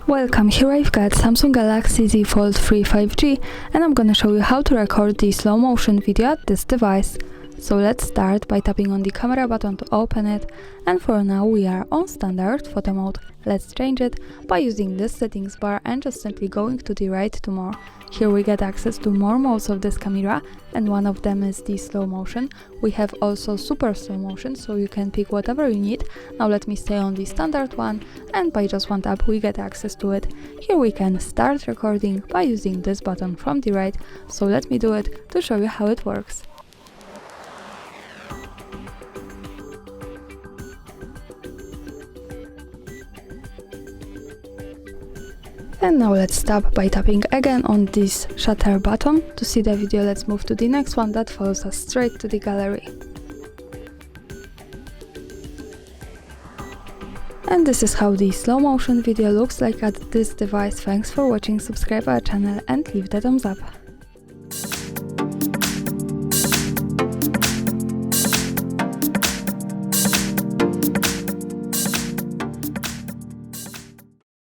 Welcome, here I've got Samsung Galaxy Z Fold 3 5G and I'm gonna show you how to record the slow motion video at this device. So let's start by tapping on the camera button to open it, and for now we are on standard photo mode. Let's change it by using this settings bar and just simply going to the right to more. Here we get access to more modes of this camera, and one of them is the slow motion. We have also super slow motion, so you can pick whatever you need. Now let me stay on the standard one, and by just one tap we get access to it. Here we can start recording by using this button from the right, so let me do it to show you how it works. And now let's stop by tapping again on this shutter button. To see the video, let's move to the next one that follows us straight to the gallery. And this is how the slow motion video looks like at this device. Thanks for watching, subscribe our channel and leave the thumbs up.